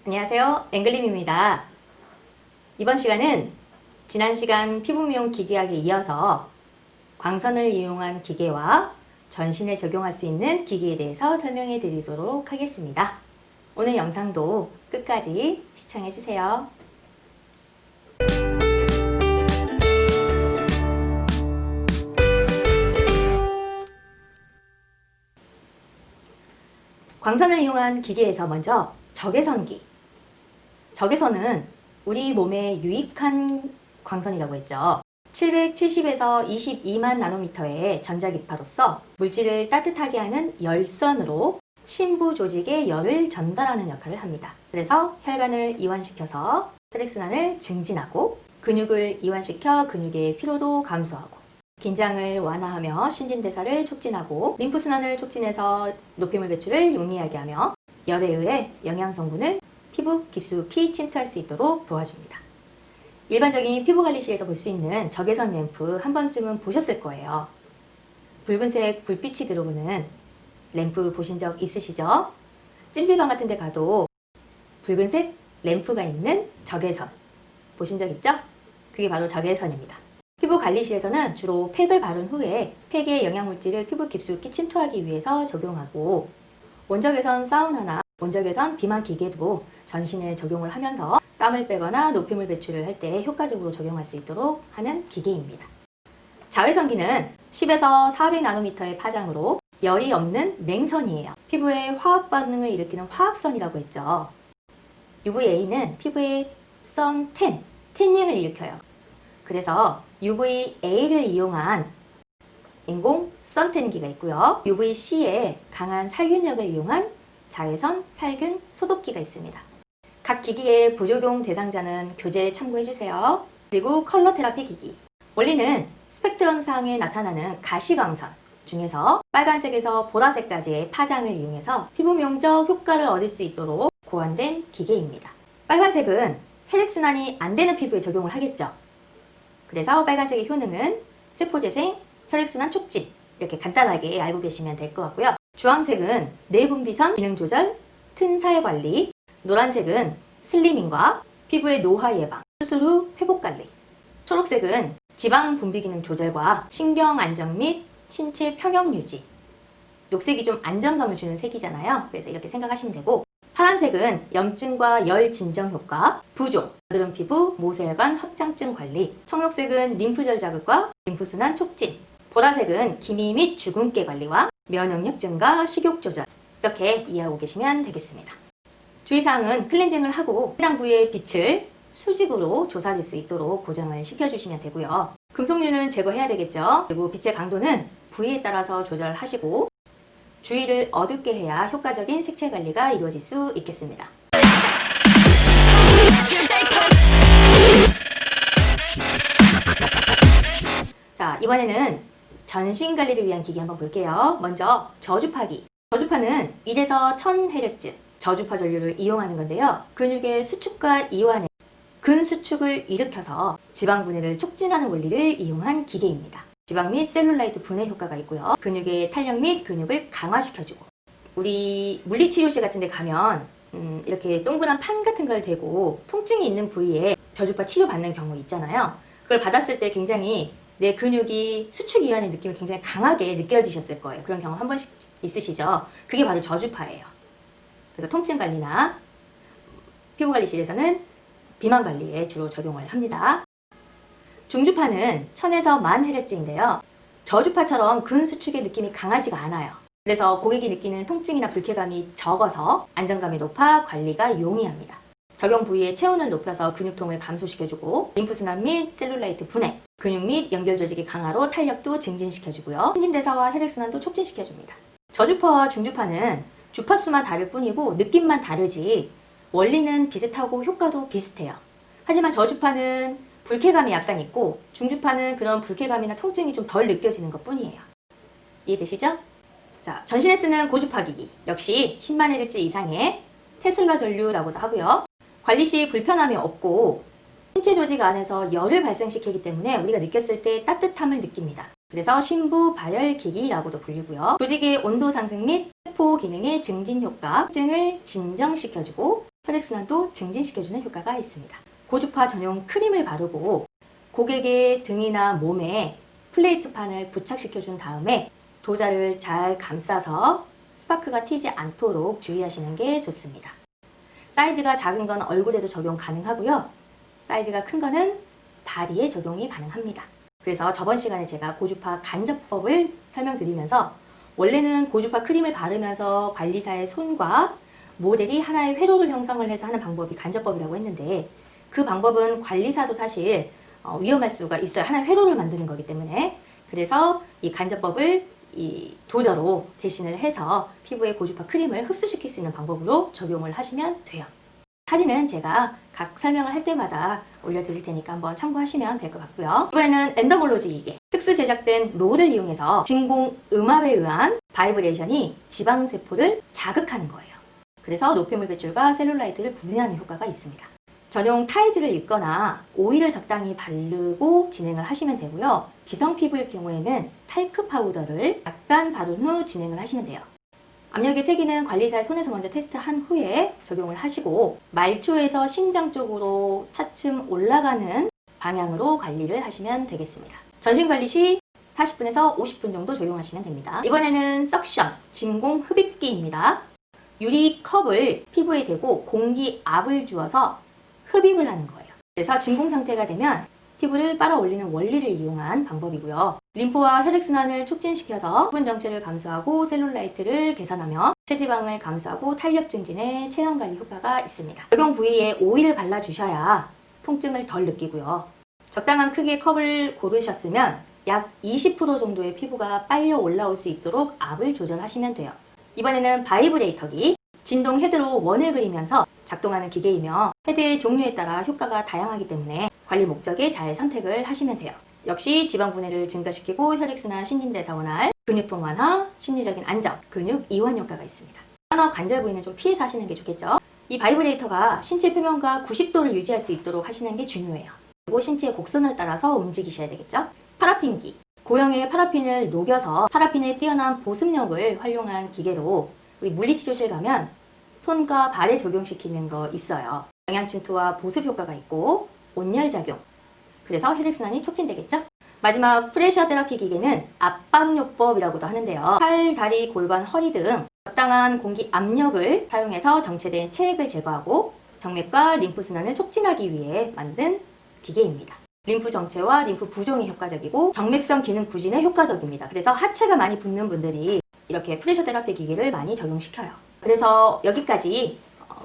안녕하세요. 앵글림입니다. 이번 시간은 지난 시간 피부 미용 기계학에 이어서 광선을 이용한 기계와 전신에 적용할 수 있는 기계에 대해서 설명해 드리도록 하겠습니다. 오늘 영상도 끝까지 시청해 주세요. 광선을 이용한 기계에서 먼저 적외선기. 적외선은 우리 몸에 유익한 광선이라고 했죠. 770에서 22만 나노미터의 전자기파로서 물질을 따뜻하게 하는 열선으로 심부 조직에 열을 전달하는 역할을 합니다. 그래서 혈관을 이완시켜서 혈액순환을 증진하고 근육을 이완시켜 근육의 피로도 감소하고 긴장을 완화하며 신진대사를 촉진하고 림프순환을 촉진해서 노폐물 배출을 용이하게 하며 열에 의해 영양성분을 피부 깊숙이 침투할 수 있도록 도와줍니다. 일반적인 피부관리실에서 볼 수 있는 적외선 램프 한 번쯤은 보셨을 거예요. 붉은색 불빛이 들어오는 램프 보신 적 있으시죠? 찜질방 같은 데 가도 붉은색 램프가 있는 적외선 보신 적 있죠? 그게 바로 적외선입니다. 피부관리실에서는 주로 팩을 바른 후에 팩의 영양물질을 피부 깊숙이 침투하기 위해서 적용하고 원적외선 사우나나 원적외선 비만 기계도 전신에 적용을 하면서 땀을 빼거나 노폐물 배출을 할 때 효과적으로 적용할 수 있도록 하는 기계입니다. 자외선기는 10에서 400나노미터의 파장으로 열이 없는 냉선이에요. 피부에 화학 반응을 일으키는 화학선이라고 했죠. UVA는 피부에 태닝을 일으켜요. 그래서 UVA를 이용한 인공 선탠기가 있고요. UVC에 강한 살균력을 이용한 자외선 살균 소독기가 있습니다. 각 기기의 부적용 대상자는 교재에 참고해주세요. 그리고 컬러 테라피 기기. 원리는 스펙트럼상에 나타나는 가시광선 중에서 빨간색에서 보라색까지의 파장을 이용해서 피부 미용적 효과를 얻을 수 있도록 고안된 기계입니다. 빨간색은 혈액순환이 안 되는 피부에 적용을 하겠죠. 그래서 빨간색의 효능은 세포재생, 혈액순환 촉진 이렇게 간단하게 알고 계시면 될 것 같고요. 주황색은 내분비선 기능 조절, 튼살 관리, 노란색은 슬리밍과 피부의 노화 예방, 수술 후 회복 관리, 초록색은 지방 분비 기능 조절과 신경 안정 및 신체 평형 유지, 녹색이 좀 안정감을 주는 색이잖아요. 그래서 이렇게 생각하시면 되고 파란색은 염증과 열 진정 효과, 부종, 여드름 피부, 모세혈관 확장증 관리, 청록색은 림프절 자극과 림프순환 촉진, 보라색은 기미 및 주근깨 관리와 면역력 증가, 식욕 조절 이렇게 이해하고 계시면 되겠습니다. 주의사항은 클렌징을 하고 해당 부위의 빛을 수직으로 조사될 수 있도록 고정을 시켜주시면 되고요. 금속류는 제거해야 되겠죠. 그리고 빛의 강도는 부위에 따라서 조절하시고 주위를 어둡게 해야 효과적인 색채 관리가 이루어질 수 있겠습니다. 자, 이번에는 전신 관리를 위한 기기 한번 볼게요. 먼저 저주파기. 저주파는 1에서 1000Hz 저주파 전류를 이용하는 건데요. 근육의 수축과 이완에 근수축을 일으켜서 지방 분해를 촉진하는 원리를 이용한 기계입니다. 지방 및 셀룰라이트 분해 효과가 있고요. 근육의 탄력 및 근육을 강화시켜주고 우리 물리치료실 같은 데 가면 이렇게 동그란 판 같은 걸 대고 통증이 있는 부위에 저주파 치료받는 경우 있잖아요. 그걸 받았을 때 굉장히 내 근육이 수축 이완의 느낌이 굉장히 강하게 느껴지셨을 거예요. 그런 경험 한 번씩 있으시죠? 그게 바로 저주파예요. 그래서 통증 관리나 피부관리실에서는 비만 관리에 주로 적용을 합니다. 중주파는 1000에서 1000Hz인데요. 저주파처럼 근수축의 느낌이 강하지가 않아요. 그래서 고객이 느끼는 통증이나 불쾌감이 적어서 안정감이 높아 관리가 용이합니다. 적용 부위의 체온을 높여서 근육통을 감소시켜주고 림프순환 및 셀룰라이트 분해, 근육 및 연결 조직의 강화로 탄력도 증진시켜주고요. 신진대사와 혈액순환도 촉진시켜줍니다. 저주파와 중주파는 주파수만 다를 뿐이고 느낌만 다르지 원리는 비슷하고 효과도 비슷해요. 하지만 저주파는 불쾌감이 약간 있고 중주파는 그런 불쾌감이나 통증이 좀 덜 느껴지는 것 뿐이에요. 이해되시죠? 자, 전신에 쓰는 고주파 기기 역시 10만 Hz 이상의 테슬라 전류라고도 하고요. 관리 시 불편함이 없고 신체 조직 안에서 열을 발생시키기 때문에 우리가 느꼈을 때 따뜻함을 느낍니다. 그래서 심부 발열기기라고도 불리고요. 조직의 온도 상승 및 세포 기능의 증진 효과, 통증을 진정시켜주고 혈액순환도 증진시켜주는 효과가 있습니다. 고주파 전용 크림을 바르고 고객의 등이나 몸에 플레이트판을 부착시켜준 다음에 도자를 잘 감싸서 스파크가 튀지 않도록 주의하시는 게 좋습니다. 사이즈가 작은 건 얼굴에도 적용 가능하고요. 사이즈가 큰 거는 바디에 적용이 가능합니다. 그래서 저번 시간에 제가 고주파 간접법을 설명드리면서 원래는 고주파 크림을 바르면서 관리사의 손과 모델이 하나의 회로를 형성을 해서 하는 방법이 간접법이라고 했는데 그 방법은 관리사도 사실 위험할 수가 있어요. 하나의 회로를 만드는 거기 때문에. 그래서 이 간접법을 이 도저로 대신을 해서 피부에 고주파 크림을 흡수시킬 수 있는 방법으로 적용을 하시면 돼요. 사진은 제가 각 설명을 할 때마다 올려드릴 테니까 한번 참고하시면 될 것 같고요. 이번에는 엔더몰로지 기계. 특수 제작된 롤을 이용해서 진공 음압에 의한 바이브레이션이 지방세포를 자극하는 거예요. 그래서 노폐물 배출과 셀룰라이트를 분해하는 효과가 있습니다. 전용 타이즈를 입거나 오일을 적당히 바르고 진행을 하시면 되고요. 지성 피부일 경우에는 탈크 파우더를 약간 바른 후 진행을 하시면 돼요. 압력의 세기는 관리사의 손에서 먼저 테스트한 후에 적용을 하시고 말초에서 심장 쪽으로 차츰 올라가는 방향으로 관리를 하시면 되겠습니다. 전신 관리 시 40분에서 50분 정도 적용하시면 됩니다. 이번에는 석션, 진공 흡입기입니다. 유리 컵을 피부에 대고 공기 압을 주어서 흡입을 하는 거예요. 그래서 진공 상태가 되면 피부를 빨아 올리는 원리를 이용한 방법이고요. 림프와 혈액순환을 촉진시켜서 수분 정체를 감소하고 셀룰라이트를 개선하며 체지방을 감소하고 탄력 증진에 체형관리 효과가 있습니다. 적용 부위에 오일을 발라주셔야 통증을 덜 느끼고요. 적당한 크기의 컵을 고르셨으면 약 20% 정도의 피부가 빨려 올라올 수 있도록 압을 조절하시면 돼요. 이번에는 바이브레이터기. 진동 헤드로 원을 그리면서 작동하는 기계이며 헤드의 종류에 따라 효과가 다양하기 때문에 관리 목적에 잘 선택을 하시면 돼요. 역시 지방 분해를 증가시키고 혈액순환, 신진대사 원활, 근육통 완화, 심리적인 안정, 근육 이완 효과가 있습니다. 뼈나 관절 부위는 좀 피해서 하시는 게 좋겠죠. 이 바이브레이터가 신체 표면과 90도를 유지할 수 있도록 하시는 게 중요해요. 그리고 신체의 곡선을 따라서 움직이셔야 되겠죠. 파라핀기. 고형의 파라핀을 녹여서 파라핀의 뛰어난 보습력을 활용한 기계로 우리 물리치료실 가면 손과 발에 적용시키는 거 있어요. 영양 침투와 보습 효과가 있고 온열작용. 그래서 혈액순환이 촉진되겠죠? 마지막 프레셔 테라피 기계는 압박요법이라고도 하는데요. 팔, 다리, 골반, 허리 등 적당한 공기 압력을 사용해서 정체된 체액을 제거하고 정맥과 림프 순환을 촉진하기 위해 만든 기계입니다. 림프 정체와 림프 부종에 효과적이고 정맥성 기능 부진에 효과적입니다. 그래서 하체가 많이 붓는 분들이 이렇게 프레셔 테라피 기계를 많이 적용시켜요. 그래서 여기까지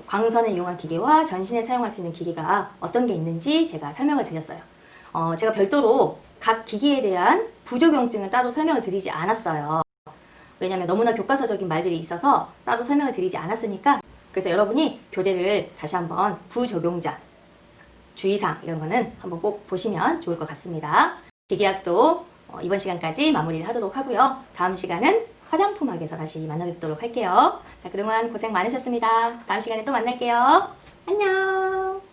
광선을 이용한 기계와 전신에 사용할 수 있는 기계가 어떤 게 있는지 제가 설명을 드렸어요. 제가 별도로 각 기기에 대한 부작용증은 따로 설명을 드리지 않았어요. 왜냐하면 너무나 교과서적인 말들이 있어서 따로 설명을 드리지 않았으니까. 그래서 여러분이 교재를 다시 한번 부적용자, 주의사항 이런 거는 한번 꼭 보시면 좋을 것 같습니다. 기계학도 이번 시간까지 마무리를 하도록 하고요. 다음 시간은 화장품학에서 다시 만나뵙도록 할게요. 자, 그동안 고생 많으셨습니다. 다음 시간에 또 만날게요. 안녕.